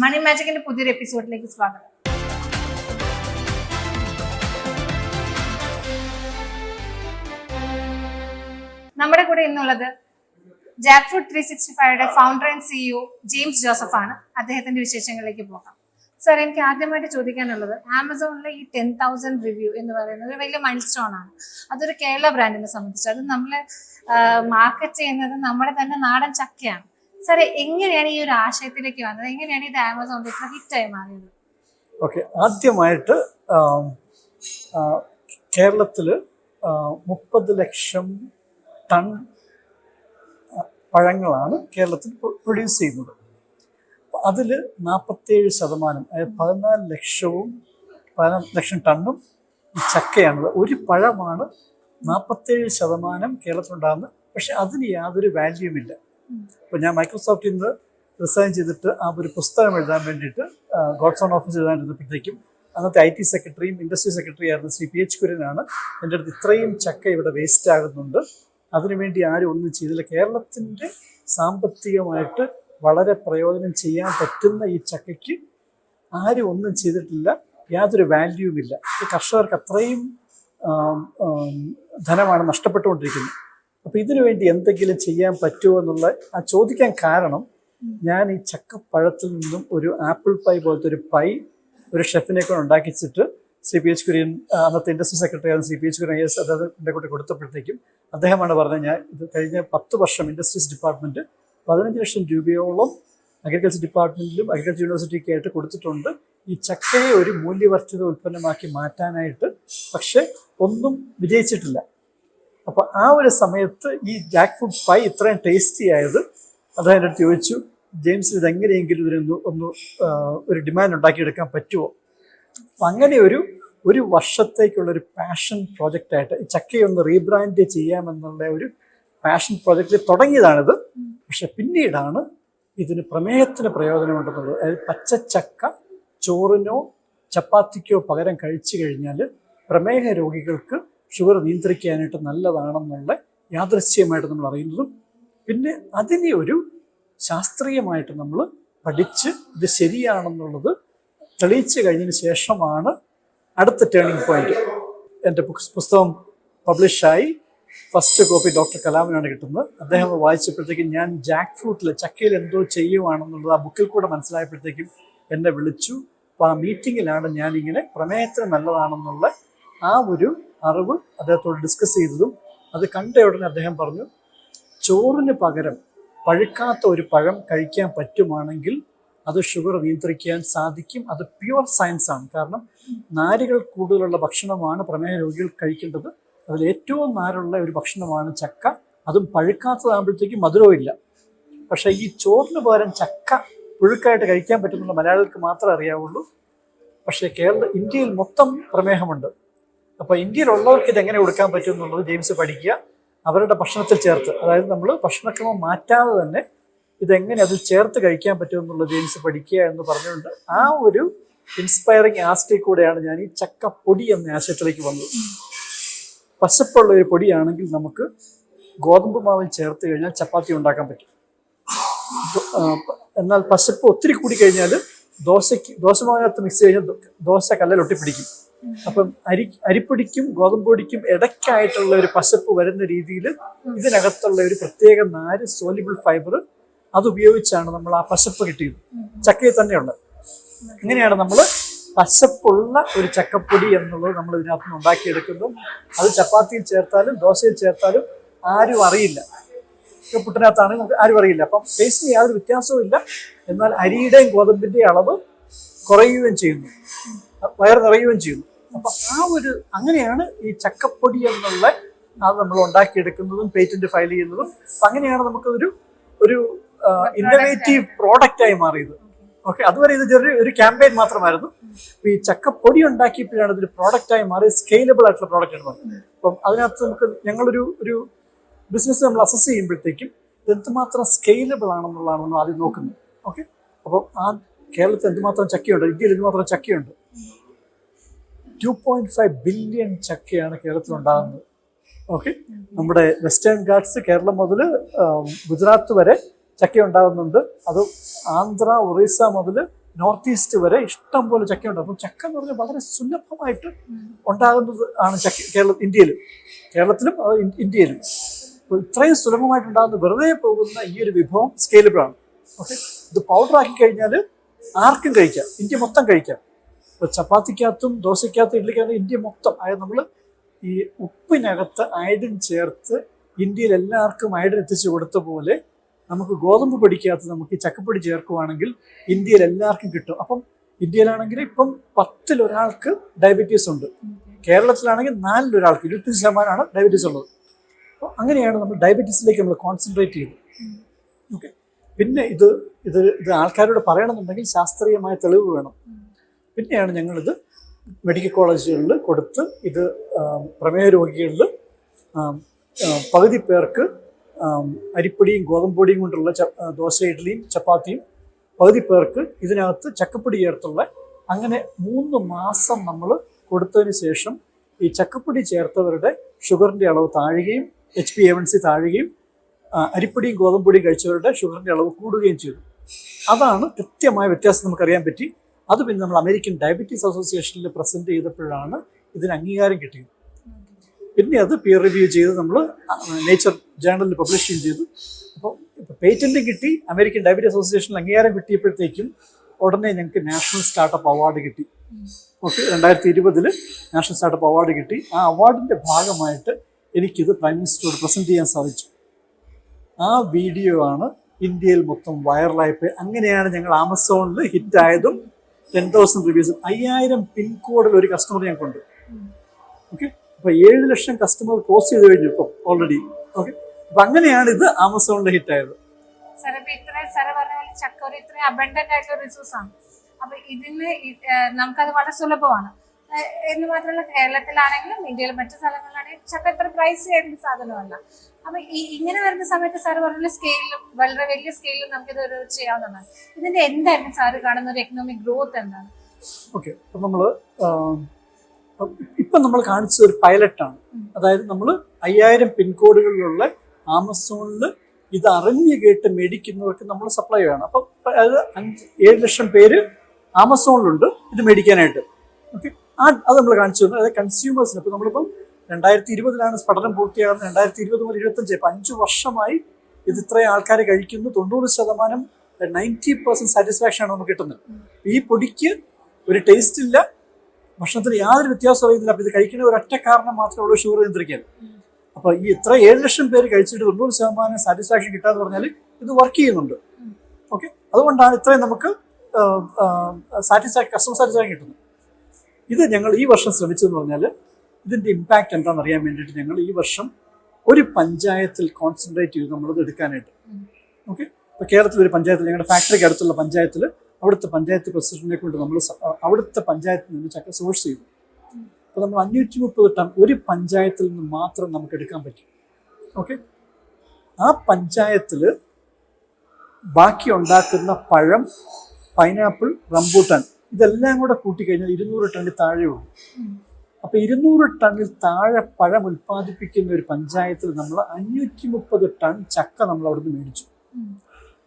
മണി മാജിക്കിന്റെ പുതിയൊരു എപ്പിസോഡിലേക്ക് സ്വാഗതം. നമ്മുടെ കൂടെ ഇന്നുള്ളത് Jack fruit 365 founder and CEO James Joseph ആണ്. അദ്ദേഹത്തിന്റെ വിശേഷങ്ങളിലേക്ക് പോകാം. സർ, എനിക്ക് ആദ്യമായിട്ട് ചോദിക്കാനുള്ളത്, ആമസോണിലെ ഈ 10,000 റിവ്യൂ എന്ന് പറയുന്നത് ഒരു വലിയ മൈൽ സ്റ്റോൺ ആണ്. അതൊരു കേരള ബ്രാൻഡിനെ സംബന്ധിച്ച് അത് നമ്മളെ മാർക്കറ്റ് ചെയ്യുന്നത് നമ്മുടെ തന്നെ നാടൻ ചക്കയാണ്. സാർ, എങ്ങനെയാണ് ഈ ഒരു ആശയത്തിലേക്ക് വന്നത്? എങ്ങനെയാണ് ഇത് ആമസോണിൽ ഇത്ര ഹിറ്റായി മാറിയത്? ഓക്കെ, ആദ്യമായിട്ട് കേരളത്തിൽ 30 ലക്ഷം ടൺ പഴങ്ങളാണ് കേരളത്തിൽ പ്രൊഡ്യൂസ് ചെയ്യുന്നത്. അതിൽ 47%, അതായത് 14 ലക്ഷം ടണ്ണും ഈ ചക്കയാണത്. ഒരു പഴമാണ് 47% കേരളത്തിലുണ്ടാകുന്നത്. പക്ഷെ അതിന് യാതൊരു വാല്യൂമില്ല. അപ്പോൾ ഞാൻ മൈക്രോസോഫ്റ്റിൽ നിന്ന് റിസൈൻ ചെയ്തിട്ട് ആ ഒരു പുസ്തകം എഴുതാൻ വേണ്ടിയിട്ട് ഗോഡ്സ് ഓൺ ഓഫീസ് എഴുതാനിരുന്നപ്പോഴത്തേക്കും അന്നത്തെ IT സെക്രട്ടറിയും ഇൻഡസ്ട്രി സെക്രട്ടറി ആയിരുന്ന ശ്രീ PH കുര്യനാണ് എൻ്റെ അടുത്ത് ഇത്രയും ചക്ക ഇവിടെ വേസ്റ്റ് ആകുന്നുണ്ട്, അതിനുവേണ്ടി ആരും ഒന്നും ചെയ്തില്ല, കേരളത്തിൻ്റെ സാമ്പത്തികമായിട്ട് വളരെ പ്രയോജനം ചെയ്യാൻ പറ്റുന്ന ഈ ചക്കയ്ക്ക് ആരും ഒന്നും ചെയ്തിട്ടില്ല, യാതൊരു വാല്യൂമില്ല, കർഷകർക്ക് അത്രയും ധനമാണ് നഷ്ടപ്പെട്ടുകൊണ്ടിരിക്കുന്നത്. അപ്പോൾ ഇതിനു വേണ്ടി എന്തെങ്കിലും ചെയ്യാൻ പറ്റുമോ എന്നുള്ള ആ ചോദിക്കാൻ കാരണം, ഞാൻ ഈ ചക്കപ്പഴത്തിൽ നിന്നും ഒരു ആപ്പിൾ പൈ പോലത്തെ ഒരു പൈ ഒരു ഷെഫിനെ കൊണ്ട് ഉണ്ടാക്കിച്ചിട്ട് ശ്രീ PH കുര്യൻ, അന്നത്തെ ഇൻഡസ്ട്രി സെക്രട്ടറി ആയിരുന്നു ശ്രീ PH കുര്യൻ IAS, അദ്ദേഹത്തിൻ്റെ കൂടെ കൊടുത്തപ്പോഴത്തേക്കും അദ്ദേഹമാണ് പറഞ്ഞത്, ഞാൻ ഇത് കഴിഞ്ഞ 10 വർഷം ഇൻഡസ്ട്രീസ് ഡിപ്പാർട്ട്മെൻറ്റ് 15 ലക്ഷം രൂപയോളം അഗ്രികൾച്ചർ ഡിപ്പാർട്ട്മെൻറ്റിലും അഗ്രികൾച്ചർ യൂണിവേഴ്സിറ്റിക്ക് ആയിട്ട് കൊടുത്തിട്ടുണ്ട് ഈ ചക്കയെ ഒരു മൂല്യവർദ്ധിത ഉൽപ്പന്നമാക്കി മാറ്റാനായിട്ട്. പക്ഷെ ഒന്നും വിജയിച്ചിട്ടില്ല. അപ്പോൾ ആ ഒരു സമയത്ത് ഈ ജാക്ക് ഫ്രൂട്ട് പൈ ഇത്രയും ടേസ്റ്റി ആയത് അദ്ദേഹം എൻ്റെ അടുത്ത് ചോദിച്ചു, ജെയിംസ് ഇതെങ്ങനെയെങ്കിലും ഇതിനൊന്ന് ഒരു ഡിമാൻഡ് ഉണ്ടാക്കിയെടുക്കാൻ പറ്റുമോ? അപ്പം അങ്ങനെ ഒരു വർഷത്തേക്കുള്ളൊരു പാഷൻ പ്രോജക്റ്റായിട്ട് ഈ ചക്കയെ ഒന്ന് റീബ്രാൻഡ് ചെയ്യാമെന്നുള്ള ഒരു പാഷൻ പ്രോജക്റ്റിൽ തുടങ്ങിയതാണിത്. പക്ഷെ പിന്നീടാണ് ഇതിന് പ്രമേഹത്തിന് പ്രയോജനമുണ്ടെന്നുള്ളത്. അതായത് പച്ചച്ചക്ക ചോറിനോ ചപ്പാത്തിക്കോ പകരം കഴിച്ചു കഴിഞ്ഞാൽ പ്രമേഹ രോഗികൾക്ക് ഷുഗർ നിയന്ത്രിക്കാനായിട്ട് നല്ലതാണെന്നുള്ള യാദൃശ്ചികമായിട്ട് നമ്മൾ അറിയുന്നതും, പിന്നെ അതിനെ ഒരു ശാസ്ത്രീയമായിട്ട് നമ്മൾ പഠിച്ച് ഇത് ശരിയാണെന്നുള്ളത് തെളിയിച്ചു കഴിഞ്ഞതിന് ശേഷമാണ് അടുത്ത ടേണിംഗ് പോയിന്റ്. എൻ്റെ പുസ്തകം പബ്ലിഷായി ഫസ്റ്റ് കോപ്പി ഡോക്ടർ കലാമിനാണ് കിട്ടുന്നത്. അദ്ദേഹം വായിച്ചപ്പോഴത്തേക്കും ഞാൻ ജാക്ക് ഫ്രൂട്ടിൽ ചക്കയിൽ എന്തോ ചെയ്യുവാണെന്നുള്ളത് ആ ബുക്കിൽ കൂടെ മനസ്സിലായപ്പോഴത്തേക്കും എന്നെ വിളിച്ചു. അപ്പോൾ ആ മീറ്റിങ്ങിലാണ് ഞാനിങ്ങനെ പ്രമേഹത്തിന് നല്ലതാണെന്നുള്ള ആ ഒരു അറിവ് അദ്ദേഹത്തോട് ഡിസ്കസ് ചെയ്തതും. അത് കണ്ട ഉടനെ അദ്ദേഹം പറഞ്ഞു, ചോറിന് പകരം പഴുക്കാത്ത ഒരു പഴം കഴിക്കാൻ പറ്റുവാണെങ്കിൽ അത് ഷുഗർ നിയന്ത്രിക്കാൻ സാധിക്കും. അത് പ്യുവർ സയൻസ് ആണ്. കാരണം നാരുകൾ കൂടുതലുള്ള ഭക്ഷണമാണ് പ്രമേഹ രോഗികൾ കഴിക്കേണ്ടത്. അതിൽ ഏറ്റവും നാരുള്ള ഒരു ഭക്ഷണമാണ് ചക്ക. അതും പഴുക്കാത്തതാകുമ്പോഴത്തേക്കും മധുരവും ഇല്ല. പക്ഷേ ഈ ചോറിന് പകരം ചക്ക പുഴുക്കായിട്ട് കഴിക്കാൻ പറ്റുന്നുള്ള മലയാളികൾക്ക് മാത്രമേ അറിയാവുള്ളൂ. പക്ഷേ ഇന്ത്യയിൽ മൊത്തം പ്രമേഹമുണ്ട്. അപ്പോൾ ഇന്ത്യയിലുള്ളവർക്ക് ഇതെങ്ങനെ കൊടുക്കാൻ പറ്റും എന്നുള്ളത് ജെയിംസ് പഠിക്കുക, അവരുടെ ഭക്ഷണത്തിൽ ചേർത്ത്. അതായത് നമ്മൾ ഭക്ഷണക്രമം മാറ്റാതെ തന്നെ ഇതെങ്ങനെ അതിൽ ചേർത്ത് കഴിക്കാൻ പറ്റുമെന്നുള്ള ജെയിംസ് പഠിക്കുക എന്ന് പറഞ്ഞുകൊണ്ട് ആ ഒരു ഇൻസ്പയറിങ് ആസ്റ്റിൽ കൂടെയാണ് ഞാൻ ഈ ചക്കപ്പൊടി എന്ന ആശയത്തിലേക്ക് വന്നത്. പശപ്പുള്ള ഒരു പൊടിയാണെങ്കിൽ നമുക്ക് ഗോതമ്പ് മാവിൽ ചേർത്ത് കഴിഞ്ഞാൽ ചപ്പാത്തി ഉണ്ടാക്കാൻ പറ്റും. എന്നാൽ പശപ്പ് ഒത്തിരി കൂടി കഴിഞ്ഞാൽ ദോശമാവിനകത്ത് മിക്സ് കഴിഞ്ഞാൽ ദോശ കല്ലിൽ ഒട്ടിപ്പിടിക്കും. അപ്പം അരിപ്പൊടിക്കും ഗോതമ്പ് പൊടിക്കും ഇടയ്ക്കായിട്ടുള്ള ഒരു പശപ്പ് വരുന്ന രീതിയിൽ ഇതിനകത്തുള്ള ഒരു പ്രത്യേക നാര് സോലിബിൾ ഫൈബർ അതുപയോഗിച്ചാണ് നമ്മൾ ആ പശപ്പ് കിട്ടിയത്. ചക്കയിൽ തന്നെയുള്ളത്. അങ്ങനെയാണ് നമ്മൾ പശപ്പുള്ള ഒരു ചക്കപ്പൊടി എന്നുള്ളത് നമ്മൾ ഇതിനകത്ത് നിന്ന് ഉണ്ടാക്കിയെടുക്കുന്നു. അത് ചപ്പാത്തിയിൽ ചേർത്താലും ദോശയിൽ ചേർത്താലും ആരും അറിയില്ല. പുട്ടിനകത്താണെങ്കിൽ നമുക്ക് ആരും അറിയില്ല. അപ്പം ടേസ്റ്റിന് യാതൊരു വ്യത്യാസവും ഇല്ല. എന്നാൽ അരിയുടെയും ഗോതമ്പിൻ്റെയും അളവ് കുറയുകയും ചെയ്യുന്നു, വയർ നിറയുകയും ചെയ്യുന്നു. അപ്പം അങ്ങനെയാണ് ഈ ചക്കപ്പൊടി എന്നുള്ള അത് നമ്മൾ ഉണ്ടാക്കിയെടുക്കുന്നതും പേറ്റന്റ് ഫയൽ ചെയ്യുന്നതും. അപ്പം അങ്ങനെയാണ് നമുക്കൊരു ഇന്നോവേറ്റീവ് പ്രോഡക്റ്റായി മാറിയത്. ഓക്കെ, അതുവരെ ഇത് ഒരു ക്യാമ്പയിൻ മാത്രമായിരുന്നു. ഈ ചക്കപ്പൊടി ഉണ്ടാക്കിയപ്പോഴാണ് ഇതൊരു പ്രോഡക്റ്റായി മാറി, സ്കെയിലബിൾ ആയിട്ടുള്ള പ്രോഡക്റ്റാണ് മാറുന്നത്. അപ്പം അതിനകത്ത് ഞങ്ങളൊരു ബിസിനസ് നമ്മൾ അസസ് ചെയ്യുമ്പോഴത്തേക്കും എന്തുമാത്രം സ്കെയിലബിൾ ആണെന്നുള്ളതാണ് നമ്മൾ ആദ്യം നോക്കുന്നത്. ഓക്കെ, അപ്പോൾ ആ കേരളത്തിൽ എന്തുമാത്രം ചക്കയുണ്ട്, ഇന്ത്യയിൽ എന്തുമാത്രം ചക്കയുണ്ട്. 2.5 ബില്യൺ ചക്കയാണ് കേരളത്തിൽ ഉണ്ടാകുന്നത്. ഓക്കെ, നമ്മുടെ വെസ്റ്റേൺ ഗാട്സ് കേരളം മുതൽ ഗുജറാത്ത് വരെ ചക്ക ഉണ്ടാകുന്നുണ്ട്. അത് ആന്ധ്ര ഒറീസ മുതൽ നോർത്ത് ഈസ്റ്റ് വരെ ഇഷ്ടം പോലെ ചക്കയുണ്ട്. അപ്പം ചക്ക എന്ന് പറഞ്ഞാൽ വളരെ സുലഭമായിട്ട് ഉണ്ടാകുന്നത് ആണ് ചക്ക കേരളത്തിലും ഇന്ത്യയിലും. അപ്പോൾ ഇത്രയും സുലഭമായിട്ടുണ്ടാകുന്ന വെറുതെ പോകുന്ന ഈ ഒരു വിഭവം സ്കെയിലബിൾ ആണ്. ഓക്കെ, ഇത് പൗഡർ ആക്കി കഴിഞ്ഞാൽ ആർക്കും കഴിക്കാം, ഇന്ത്യ മൊത്തം കഴിക്കാം. ഇപ്പോൾ ചപ്പാത്തിക്കകത്തും ദോശയ്ക്കകത്തും ഇഡ്ഡലിക്കകത്തും ഇന്ത്യ മൊത്തം അതായത് നമ്മൾ ഈ ഉപ്പിനകത്ത് അയഡിൻ ചേർത്ത് ഇന്ത്യയിൽ എല്ലാവർക്കും അയഡിൻ എത്തിച്ചു കൊടുത്ത പോലെ നമുക്ക് ഗോതമ്പ് പൊടിക്കകത്ത് നമുക്ക് ഈ ചക്കപ്പൊടി ചേർക്കുവാണെങ്കിൽ ഇന്ത്യയിൽ എല്ലാവർക്കും കിട്ടും. അപ്പം ഇന്ത്യയിലാണെങ്കിൽ ഇപ്പം 10-ൽ ഒരാൾക്ക് ഡയബറ്റീസ് ഉണ്ട്. കേരളത്തിലാണെങ്കിൽ 4-ൽ ഒരാൾക്ക് 25% ഡയബറ്റീസ് ഉള്ളത്. അപ്പോൾ അങ്ങനെയാണ് നമ്മൾ ഡയബറ്റീസിലേക്ക് നമ്മൾ കോൺസെൻട്രേറ്റ് ചെയ്തത്. ഓക്കെ, പിന്നെ ഇത് ഇത് ഇത് ആൾക്കാരോട് പറയണമെന്നുണ്ടെങ്കിൽ ശാസ്ത്രീയമായ തെളിവ് വേണം. പിന്നെയാണ് ഞങ്ങളിത് മെഡിക്കൽ കോളേജുകളിൽ കൊടുത്ത് ഇത് പ്രമേഹ രോഗികളിൽ പകുതി പേർക്ക് അരിപ്പൊടിയും ഗോതമ്പൊടിയും കൊണ്ടുള്ള ദോശ, ഇഡ്ഡലിയും ചപ്പാത്തിയും, പകുതി പേർക്ക് ഇതിനകത്ത് ചക്കപ്പൊടി ചേർത്തുള്ള, അങ്ങനെ 3 മാസം നമ്മൾ കൊടുത്തതിന് ശേഷം ഈ ചക്കപ്പൊടി ചേർത്തവരുടെ ഷുഗറിൻ്റെ അളവ് താഴുകയും HbA1c താഴുകയും അരിപ്പൊടിയും ഗോതമ്പൊടിയും കഴിച്ചവരുടെ ഷുഗറിൻ്റെ അളവ് കൂടുകയും ചെയ്തു. അതാണ് കൃത്യമായ വ്യത്യാസം നമുക്കറിയാൻ പറ്റി. അത് പിന്നെ നമ്മൾ അമേരിക്കൻ ഡയബറ്റീസ് അസോസിയേഷനിൽ പ്രസൻറ്റ് ചെയ്തപ്പോഴാണ് ഇതിന് അംഗീകാരം കിട്ടിയത്. പിന്നെ അത് പിയർ റിവ്യൂ ചെയ്ത് നമ്മൾ നേച്ചർ ജേണലിൽ പബ്ലിഷ് ചെയ്തു. അപ്പോൾ പേറ്റന്റ് കിട്ടി, അമേരിക്കൻ ഡയബറ്റീസ് അസോസിയേഷനിൽ അംഗീകാരം കിട്ടിയപ്പോഴത്തേക്കും ഉടനെ ഞങ്ങൾക്ക് നാഷണൽ സ്റ്റാർട്ടപ്പ് അവാർഡ് കിട്ടി. ഓക്കെ, 2020 നാഷണൽ സ്റ്റാർട്ടപ്പ് അവാർഡ് കിട്ടി. ആ അവാർഡിൻ്റെ ഭാഗമായിട്ട് എനിക്കിത് പ്രൈം മിനിസ്റ്ററോട് പ്രസൻറ്റ് ചെയ്യാൻ സാധിച്ചു. ആ വീഡിയോ ആണ് ഇന്ത്യയിൽ മൊത്തം വൈറലായിപ്പോയി. അങ്ങനെയാണ് ഞങ്ങൾ ആമസോണിൽ ഹിറ്റായതും 10,000 റിവ്യൂസും 5000 പിൻകോഡിൽ ഒരു കസ്റ്റമർ ഞങ്ങൾക്കുണ്ട്. ഓക്കെ, അപ്പോൾ 7 ലക്ഷം കസ്റ്റമർ ക്രോസ് ചെയ്ത് കഴിഞ്ഞു ഇപ്പം ഓൾറെഡി. ഓക്കെ, അപ്പം അങ്ങനെയാണ് ഇത് ആമസോണിൽ ഹിറ്റായത്. സാർ ഇപ്പൊ സാറ് പറഞ്ഞ പോലെ ചക്ക ഒരു ഇത്രയും അബണ്ടന്റ് ആയിട്ടുള്ള റിസോഴ്സ് ആണ്. അപ്പൊ ഇതിന് നമുക്കത് വളരെ സുലഭമാണ് എന്ന് മാത്രമല്ല, കേരളത്തിലാണെങ്കിലും ഇന്ത്യയിലെ മറ്റു സ്ഥലങ്ങളിലാണെങ്കിലും ചക്ക ഇത്ര പ്രൈസ് ആയിട്ടുള്ള സാധനമല്ല. അപ്പൊ ഇങ്ങനെ വരുന്ന സമയത്ത് സാറ് പറഞ്ഞ സ്കെയിലും വളരെ വലിയ സ്കെയിലും നമുക്കിത് ഒരു ചെയ്യാവുന്നതാണ്. ഇതിന്റെ എന്തായിരുന്നു സാറ് കാണുന്ന ഒരു എക്കണോമിക് ഗ്രോത്ത് എന്താണ്? ഓക്കെ, അപ്പം നമ്മൾ കാണിച്ച ഒരു പൈലറ്റാണ്. അതായത് നമ്മൾ 5000 പിൻകോഡുകളിലുള്ള ആമസോണിൽ ഇത് അറിഞ്ഞു കേട്ട് മേടിക്കുന്നവർക്ക് നമ്മൾ സപ്ലൈ ചെയ്യണം. അപ്പം അതായത് 7 ലക്ഷം പേര് ആമസോണിലുണ്ട് ഇത് മേടിക്കാനായിട്ട്. ഓക്കെ, അത് നമ്മൾ കാണിച്ചു തന്നു. അതായത് കൺസ്യൂമേഴ്സിന് ഇപ്പം നമ്മളിപ്പം 2020 പഠനം പൂർത്തിയാകുന്നത്. 2020 മുതൽ 25 ഇപ്പം 5 വർഷമായി ഇത് ഇത്രയും ആൾക്കാർ കഴിക്കുന്നു. 90% 90% സാറ്റിസ്ഫാക്ഷൻ ആണ് നമുക്ക് കിട്ടുന്നത്. ഈ പൊടിക്ക് ഒരു ടേസ്റ്റ് ഇല്ല, ഭക്ഷണത്തിന് യാതൊരു വ്യത്യാസം അറിയുന്നില്ല. അപ്പം ഇത് കഴിക്കുന്ന ഒരൊറ്റ കാരണം മാത്രമേ ഉള്ളൂ, ഷുഗർ നിയന്ത്രിക്കാൻ. അപ്പോൾ ഈ ഇത്ര 7 ലക്ഷം പേര് കഴിച്ചിട്ട് 90% സാറ്റിസ്ഫാക്ഷൻ കിട്ടാന്ന് പറഞ്ഞാൽ ഇത് വർക്ക് ചെയ്യുന്നുണ്ട്. ഓക്കെ, അതുകൊണ്ടാണ് ഇത്രയും നമുക്ക് കസ്റ്റമർ സാറ്റിസ്ഫാക്ഷൻ കിട്ടുന്നത്. ഇത് ഞങ്ങൾ ഈ വർഷം ശ്രമിച്ചതെന്ന് പറഞ്ഞാൽ ഇതിൻ്റെ ഇമ്പാക്റ്റ് എന്താണെന്ന് അറിയാൻ വേണ്ടിയിട്ട് ഞങ്ങൾ ഈ വർഷം ഒരു പഞ്ചായത്തിൽ കോൺസെൻട്രേറ്റ് ചെയ്തു നമ്മളത് എടുക്കാനായിട്ട്. ഓക്കെ, ഇപ്പോൾ കേരളത്തിൽ ഒരു പഞ്ചായത്തിൽ, ഞങ്ങളുടെ ഫാക്ടറിക്ക് അടുത്തുള്ള പഞ്ചായത്തിൽ, അവിടുത്തെ പഞ്ചായത്ത് പ്രസിഡന്റിനെ കൊണ്ട് നമ്മൾ അവിടുത്തെ പഞ്ചായത്തിൽ നിന്ന് ചക്ക സോഴ്സ് ചെയ്തു. അപ്പോൾ നമ്മൾ 530 ടൺ ഒരു പഞ്ചായത്തിൽ നിന്ന് മാത്രം നമുക്ക് എടുക്കാൻ പറ്റും. ഓക്കെ, ആ പഞ്ചായത്തിൽ ബാക്കി ഉണ്ടാക്കുന്ന പഴം, പൈനാപ്പിൾ, റംബൂട്ടാൻ ഇതെല്ലാം കൂടെ കൂട്ടിക്കഴിഞ്ഞാൽ 200 ടണ്ണിൽ താഴെയുള്ളൂ. അപ്പോൾ 200 ടണ്ണിൽ താഴെ പഴം ഉൽപ്പാദിപ്പിക്കുന്ന ഒരു പഞ്ചായത്തിൽ നമ്മൾ 530 ടൺ ചക്ക നമ്മൾ അവിടുന്ന് മേടിച്ചു.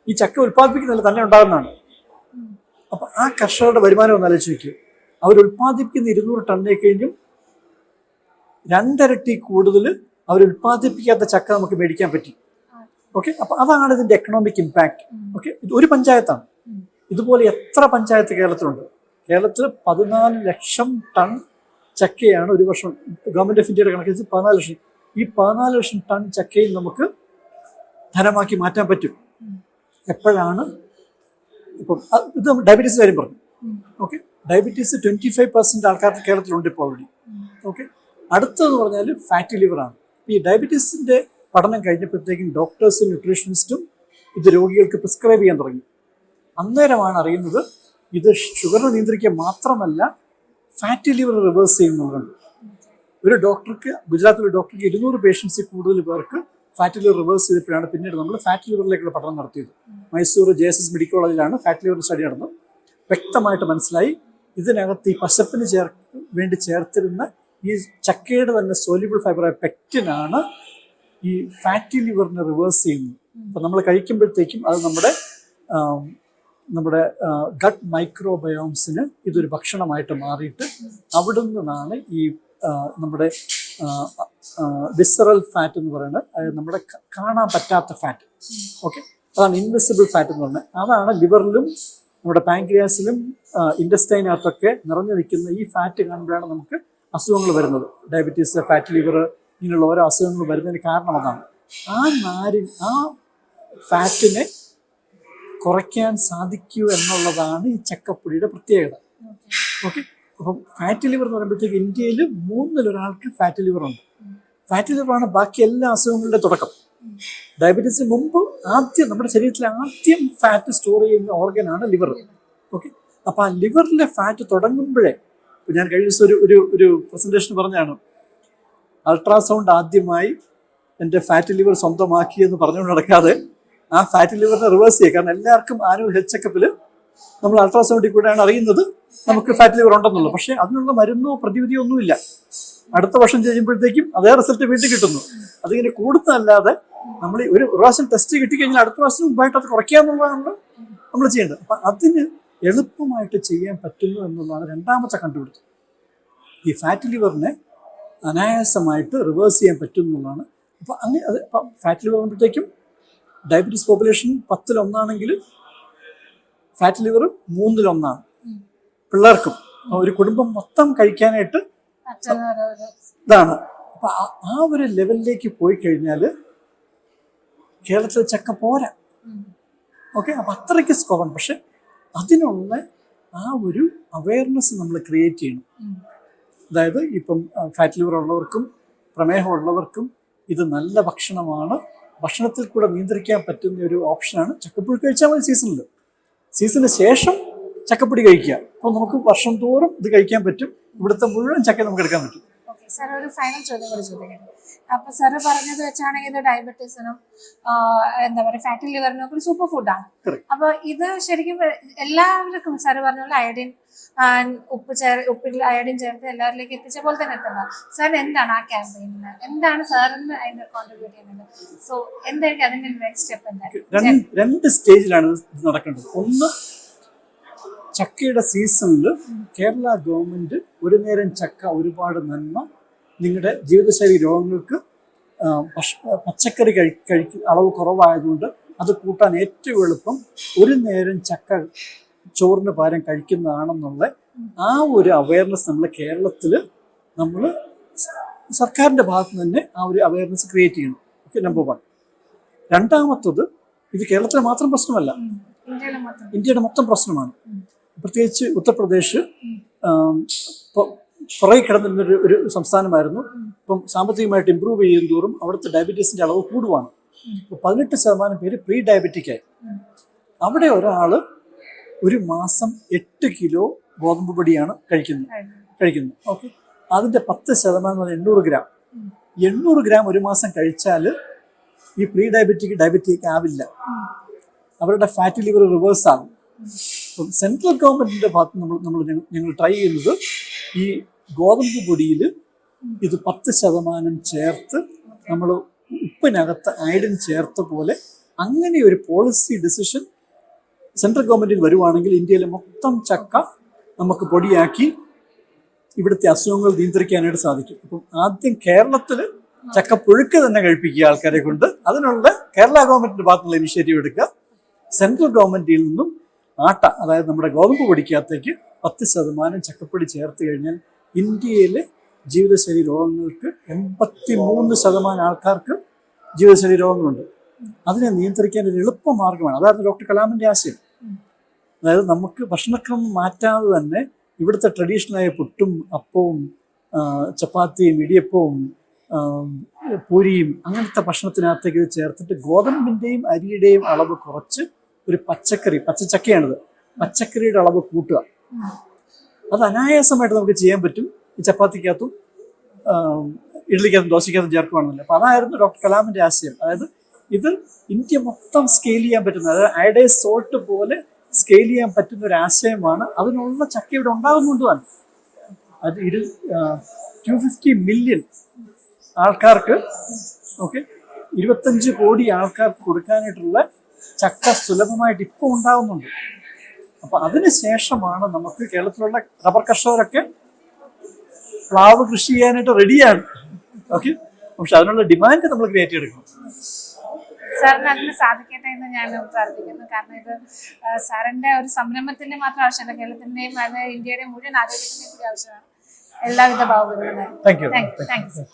ഈ ചക്ക ഉൽപ്പാദിപ്പിക്കുന്നതിൽ തന്നെ ഉണ്ടാകുന്നതാണ്. അപ്പം ആ കർഷകരുടെ വരുമാനം ഒന്ന് ആലോചിച്ച് വയ്ക്കുക. അവർ ഉൽപ്പാദിപ്പിക്കുന്ന 200 ടണ്ണിനെ കഴിഞ്ഞും 2 ഇരട്ടി കൂടുതൽ അവർ ഉൽപ്പാദിപ്പിക്കാത്ത ചക്ക നമുക്ക് മേടിക്കാൻ പറ്റി. ഓക്കെ, അപ്പം അതാണ് ഇതിൻ്റെ എക്കണോമിക് ഇമ്പാക്റ്റ്. ഓക്കെ, ഇത് ഒരു പഞ്ചായത്താണ്. ഇതുപോലെ എത്ര പഞ്ചായത്ത് കേരളത്തിലുണ്ട്? കേരളത്തിൽ 14 ലക്ഷം ടൺ ചക്കയാണ് ഒരു വർഷം ഗവൺമെന്റ് ഓഫ് ഇന്ത്യയുടെ കണക്കിൽ 14 ലക്ഷം. ഈ 14 ലക്ഷം ടൺ ചക്കയിൽ നമുക്ക് ധനമാക്കി മാറ്റാൻ പറ്റും. എപ്പോഴാണ്? ഇപ്പം ഇത് ഡയബറ്റീസ് കാര്യം പറഞ്ഞു. ഓക്കെ, ഡയബറ്റീസ് 25% ആൾക്കാർക്ക് കേരളത്തിലുണ്ട് ഇപ്പോൾ ഓൾറെഡി. ഓക്കെ, അടുത്തതെന്ന് പറഞ്ഞാൽ ഫാറ്റി ലിവറാണ്. ഈ ഡയബറ്റീസിൻ്റെ പഠനം കഴിഞ്ഞപ്പോഴത്തേക്കും ഡോക്ടേഴ്സും ന്യൂട്രീഷനിസ്റ്റും ഇത് രോഗികൾക്ക് പ്രിസ്ക്രൈബ് ചെയ്യാൻ തുടങ്ങി. അന്നേരമാണ് അറിയുന്നത് ഇത് ഷുഗറിനെ നിയന്ത്രിക്കുക മാത്രമല്ല ഫാറ്റി ലിവർ റിവേഴ്സ് ചെയ്യുന്നുണ്ട്. ഒരു ഡോക്ടർക്ക്, ഗുജറാത്തിലെ ഡോക്ടർക്ക് 200 പേഷ്യൻസിൽ കൂടുതൽ പേർക്ക് ഫാറ്റി ലിവർ റിവേഴ്സ് ചെയ്തപ്പോഴാണ് പിന്നീട് നമ്മൾ ഫാറ്റി ലിവറിലേക്കുള്ള പഠനം നടത്തിയത്. മൈസൂർ JSS മെഡിക്കൽ കോളേജിലാണ് ഫാറ്റി ലിവർ സ്റ്റഡി നടന്നത്. വ്യക്തമായിട്ട് മനസ്സിലായി ഇതിനകത്ത് ഈ പശപ്പിന് വേണ്ടി ചേർത്തിരുന്ന ഈ ചക്കയുടെ തന്നെ സോല്യൂബിൾ ഫൈബറായ പെക്റ്റിനാണ് ഈ ഫാറ്റി ലിവറിനെ റിവേഴ്സ് ചെയ്യുന്നത്. അപ്പം നമ്മൾ കഴിക്കുമ്പോഴത്തേക്കും അത് നമ്മുടെ നമ്മുടെ ഗട്ട് മൈക്രോബയോംസിന് ഇതൊരു ഭക്ഷണമായിട്ട് മാറിയിട്ട് അവിടെ നിന്നാണ് ഈ നമ്മുടെ വിസറൽ ഫാറ്റ് എന്ന് പറയുന്നത്, അതായത് നമ്മുടെ കാണാൻ പറ്റാത്ത ഫാറ്റ്. ഓക്കെ, അതാണ് ഇൻവിസിബിൾ ഫാറ്റ് എന്ന് പറയുന്നത്. അതാണ് ലിവറിലും നമ്മുടെ പാൻക്രിയാസിലും ഇൻഡസ്റ്റൈനകത്തൊക്കെ നിറഞ്ഞു നിൽക്കുന്ന ഈ ഫാറ്റ് കാണുമ്പോഴാണ് നമുക്ക് അസുഖങ്ങൾ വരുന്നത്. ഡയബറ്റീസ്, ഫാറ്റ് ലിവർ, ഇങ്ങനെയുള്ള ഓരോ അസുഖങ്ങൾ വരുന്നതിന് കാരണം അതാണ്. ആ ഫാറ്റിനെ കുറയ്ക്കാൻ സാധിക്കൂ എന്നുള്ളതാണ് ഈ ചക്കപ്പൊടിയുടെ പ്രത്യേകത. ഓക്കെ, അപ്പം ഫാറ്റ് ലിവർ എന്ന് പറയുമ്പോഴത്തേക്ക് ഇന്ത്യയിൽ 3-1 ഫാറ്റ് ലിവർ ഉണ്ട്. ഫാറ്റ് ലിവറാണ് ബാക്കി എല്ലാ അസുഖങ്ങളുടെ തുടക്കം. ഡയബറ്റീസിന് മുമ്പ് നമ്മുടെ ശരീരത്തിലെ ആദ്യം ഫാറ്റ് സ്റ്റോർ ചെയ്യുന്ന ഓർഗനാണ് ലിവർ. ഓക്കെ, അപ്പം ആ ലിവറിലെ ഫാറ്റ് തുടങ്ങുമ്പോഴേ, ഞാൻ കഴിഞ്ഞ ദിവസം ഒരു പ്രസന്റേഷൻ പറഞ്ഞാണ്, അൾട്രാസൗണ്ട് ആദ്യമായി എൻ്റെ ഫാറ്റ് ലിവർ സ്വന്തമാക്കി എന്ന് പറഞ്ഞുകൊണ്ട് നടക്കാതെ ആ ഫാറ്റ് ലിവറിനെ റിവേഴ്സ് ചെയ്യുക. കാരണം എല്ലാവർക്കും ആനുവൽ ഹെൽത്ത് ചെക്കപ്പിൽ നമ്മൾ അൾട്രാസൗണ്ടിൽ കൂടെയാണ് അറിയുന്നത് നമുക്ക് ഫാറ്റ് ലിവർ ഉണ്ടെന്നുള്ളത്. പക്ഷേ അതിനുള്ള മരുന്നോ പ്രതിവിധിയോ ഒന്നുമില്ല. അടുത്ത വർഷം ചെയ്യുമ്പോഴത്തേക്കും അതേ റിസൾട്ട് വീണ്ടും കിട്ടുന്നു. അതിങ്ങനെ കൂടുന്നതല്ലാതെ നമ്മൾ ഒരു പ്രാവശ്യം ടെസ്റ്റ് കിട്ടിക്കഴിഞ്ഞാൽ അടുത്ത പ്രാവശ്യം മുമ്പായിട്ട് അത് കുറയ്ക്കാന്നുള്ളതാണ് നമ്മൾ ചെയ്യേണ്ടത്. അപ്പം അതിന് എളുപ്പമായിട്ട് ചെയ്യാൻ പറ്റുന്നു എന്നുള്ളതാണ് രണ്ടാമത്തെ കണ്ടുപിടുത്തം. ഈ ഫാറ്റ് ലിവറിനെ അനായാസമായിട്ട് റിവേഴ്സ് ചെയ്യാൻ പറ്റും എന്നുള്ളതാണ്. അപ്പം അങ്ങനെ അത് ഫാറ്റ് ലിവർ ആകുമ്പോഴത്തേക്കും ഡയബറ്റീസ് പോപ്പുലേഷൻ 10-1 ഫാറ്റ് ലിവർ 3-1. പിള്ളേർക്കും ഒരു കുടുംബം മൊത്തം കഴിക്കാനായിട്ട് ഇതാണ്. അപ്പൊ ആ ഒരു ലെവലിലേക്ക് പോയി കഴിഞ്ഞാൽ കേരളത്തിലെ ചക്ക പോരാ. ഓക്കെ, അപ്പൊ അത്രയ്ക്ക് സ്കോപ്പാണ്. പക്ഷെ അതിനുള്ള ആ ഒരു അവയർനെസ് നമ്മൾ ക്രിയേറ്റ് ചെയ്യണം. അതായത് ഇപ്പം ഫാറ്റ് ലിവർ ഉള്ളവർക്കും പ്രമേഹമുള്ളവർക്കും ഇത് നല്ല ഭക്ഷണമാണ്, ഭക്ഷണത്തിൽ കൂടെ നിയന്ത്രിക്കാൻ പറ്റുന്ന ഒരു ഓപ്ഷനാണ്. ചക്കപ്പൊടി കഴിച്ചാൽ മതി സീസണിന് ശേഷം ചക്കപ്പൊടി കഴിക്കുക. അപ്പോൾ നമുക്ക് വർഷം തോറും ഇത് കഴിക്കാൻ പറ്റും. ഇവിടുത്തെ മുഴുവൻ ചക്ക നമുക്ക് എടുക്കാൻ പറ്റും. സാർ, ഒരു ഫൈനൽ ചോദ്യം കൂടി ചോദിക്കട്ടെ. അപ്പൊ സാറ് പറഞ്ഞത് വെച്ചാണെങ്കിൽ ഇത് ഡയബറ്റീസിനും എന്താ പറയുക ഫാറ്റി ലിവറിനും ഒക്കെ ഒരു സൂപ്പർ ഫുഡാണ്. അപ്പൊ ഇത് ശരിക്കും എല്ലാവർക്കും സാറ് പറഞ്ഞ പോലെ അയഡിൻ ഉപ്പിൽ അയഡിൻ ചേർത്ത് എല്ലാവരിലേക്ക് എത്തിച്ച പോലെ തന്നെ എത്തുന്നത്. സാർ എന്താണ് ആ ക്യാമ്പയിനിൽ എന്താണ് സാറിന് അതിന് കോൺട്രിബ്യൂട്ട് ചെയ്യുന്നത്? സോ എന്തായിരിക്കും അതിന്റെ നെക്സ്റ്റ് സ്റ്റെപ്പ്? എന്തായാലും 2 സ്റ്റേജിലാണ് ഇത് നടക്കേണ്ടത്. ഒന്ന്, ചക്കയുടെ സീസണിൽ കേരള ഗവൺമെന്റ് ഒരു നേരം ചക്ക ഒരുപാട് നന്മ, നിങ്ങളുടെ ജീവിതശൈലി രോഗങ്ങൾക്ക് പച്ചക്കറി അളവ് കുറവായതുകൊണ്ട് അത് കൂട്ടാൻ ഏറ്റവും എളുപ്പം ഒരു നേരം ചക്ക ചോറിന് പകരം കഴിക്കുന്നതാണെന്നുള്ള ആ ഒരു അവയർനെസ് നമ്മൾ കേരളത്തിൽ നമ്മൾ സർക്കാരിൻ്റെ ഭാഗത്ത് നിന്ന് തന്നെ ആ ഒരു അവയർനെസ് ക്രിയേറ്റ് ചെയ്യണം. Okay, number 1. രണ്ടാമത്തത്, ഇത് കേരളത്തിലെ മാത്രം പ്രശ്നമല്ല, ഇന്ത്യയുടെ മൊത്തം പ്രശ്നമാണ്. പ്രത്യേകിച്ച് ഉത്തർപ്രദേശ് പുറകെ കിടന്നിരുന്നൊരു ഒരു സംസ്ഥാനമായിരുന്നു. ഇപ്പം സാമ്പത്തികമായിട്ട് ഇമ്പ്രൂവ് ചെയ്യും തോറും അവിടുത്തെ ഡയബറ്റീസിന്റെ അളവ് കൂടുവാണ്. 18% പേര് പ്രീ ഡയബറ്റിക്കായി. അവിടെ ഒരാൾ ഒരു മാസം 8 കിലോ ഗോതമ്പ് പൊടിയാണ് കഴിക്കുന്നത്. ഓക്കെ, അതിന്റെ 10% 800 ഗ്രാം. 800 ഗ്രാം ഒരു മാസം കഴിച്ചാൽ ഈ പ്രീ ഡയബറ്റിക് ആവില്ല. അവരുടെ ഫാറ്റി ലിവർ റിവേഴ്സ് ആകും. അപ്പം സെൻട്രൽ ഗവൺമെന്റിന്റെ ഭാഗത്ത് ഞങ്ങൾ ട്രൈ ചെയ്യുന്നത് ഈ ഗോതമ്പ് പൊടിയിൽ ഇത് 10% ചേർത്ത് നമ്മൾ ഉപ്പിനകത്ത് അയഡിൻ ചേർത്ത പോലെ അങ്ങനെ ഒരു പോളിസി ഡിസിഷൻ സെൻട്രൽ ഗവൺമെന്റിൽ വരുവാണെങ്കിൽ ഇന്ത്യയിലെ മൊത്തം ചക്ക നമുക്ക് പൊടിയാക്കി ഇവിടുത്തെ അസുഖങ്ങൾ നിയന്ത്രിക്കാനായിട്ട് സാധിക്കും. അപ്പം ആദ്യം കേരളത്തിൽ ചക്കപ്പുഴുക്ക് തന്നെ കഴിപ്പിക്കുക ആൾക്കാരെ കൊണ്ട്. അതിനുള്ള കേരള ഗവൺമെന്റിന്റെ ഭാഗത്തുള്ള ഇനിഷ്യേറ്റീവ് എടുക്കുക. സെൻട്രൽ ഗവൺമെന്റിൽ നിന്നും അതായത് നമ്മുടെ ഗോതമ്പ് പൊടിക്കകത്തേക്ക് 10% ചക്കപ്പൊടി ചേർത്ത് കഴിഞ്ഞാൽ ഇന്ത്യയിലെ ജീവിതശൈലി രോഗങ്ങൾക്ക് 83% ആൾക്കാർക്ക് ജീവിതശൈലി രോഗങ്ങളുണ്ട്. അതിനെ നിയന്ത്രിക്കാൻ ഒരു എളുപ്പ മാർഗമാണ്. അതായിരുന്നു ഡോക്ടർ കലാമിന്റെ ആശയം. അതായത് നമുക്ക് ഭക്ഷണക്രമം മാറ്റാതെ തന്നെ ഇവിടുത്തെ ട്രഡീഷണലായ പുട്ടും അപ്പവും ചപ്പാത്തിയും ഇടിയപ്പവും പൂരിയും അങ്ങനത്തെ ഭക്ഷണത്തിനകത്തേക്ക് ഇത് ചേർത്തിട്ട് ഗോതമ്പിന്റെയും അരിയുടെയും അളവ് കുറച്ച് ഒരു പച്ചച്ചക്കയാണിത്, പച്ചക്കറിയുടെ അളവ് കൂട്ടുക. അത് അനായാസമായിട്ട് നമുക്ക് ചെയ്യാൻ പറ്റും. ഈ ചപ്പാത്തിക്കകത്തും ഇഡ്ഡലിക്കകത്തും ദോശക്കകത്തും ചേർക്കുകയാണെന്നില്ല. അപ്പൊ അതായിരുന്നു ഡോക്ടർ കലാമിന്റെ ആശയം. അതായത് ഇത് ഇന്ത്യ മൊത്തം സ്കെയിൽ ചെയ്യാൻ പറ്റുന്ന, അതായത് അയഡൈസ് സോൾട്ട് പോലെ സ്കെയിൽ ചെയ്യാൻ പറ്റുന്ന ഒരു ആശയമാണ്. അതിനുള്ള ചക്ക ഇവിടെ ഉണ്ടാകുന്നുണ്ടാണ്. അത് 250 മില്യൺ ആൾക്കാർക്ക്, ഓക്കെ, 25 കോടി ആൾക്കാർക്ക് കൊടുക്കാനായിട്ടുള്ള ചക്ക സുലഭമായിട്ട് ഇപ്പോൾ ഉണ്ടാകുന്നുണ്ട്. അപ്പൊ അതിനുശേഷമാണ് നമുക്ക് കേരളത്തിലുള്ള റബ്ബർ കർഷകരൊക്കെ പ്ലാവ് കൃഷി ചെയ്യാനായിട്ട് റെഡിയാണ്. ഓക്കെ, പക്ഷെ അതിനുള്ള ഡിമാൻഡ് നമ്മൾ ക്രിയേറ്റ് ചെയ്തെടുക്കണം. സാറിന് അതിന് സാധിക്കട്ടെ എന്ന് ഞാൻ പ്രാർത്ഥിക്കുന്നു. കാരണം ഇത് സാറിന്റെ ഒരു സംരംഭത്തിന്റെ മാത്രം ആവശ്യമല്ല, കേരളത്തിന്റെയും അത് ഇന്ത്യയുടെയും മുഴുവൻ ആരോഗ്യത്തിന്റെയും കൂടി ആവശ്യമാണ്. എല്ലാവിധ ഭാവുകങ്ങളും. Thank you. Thank U.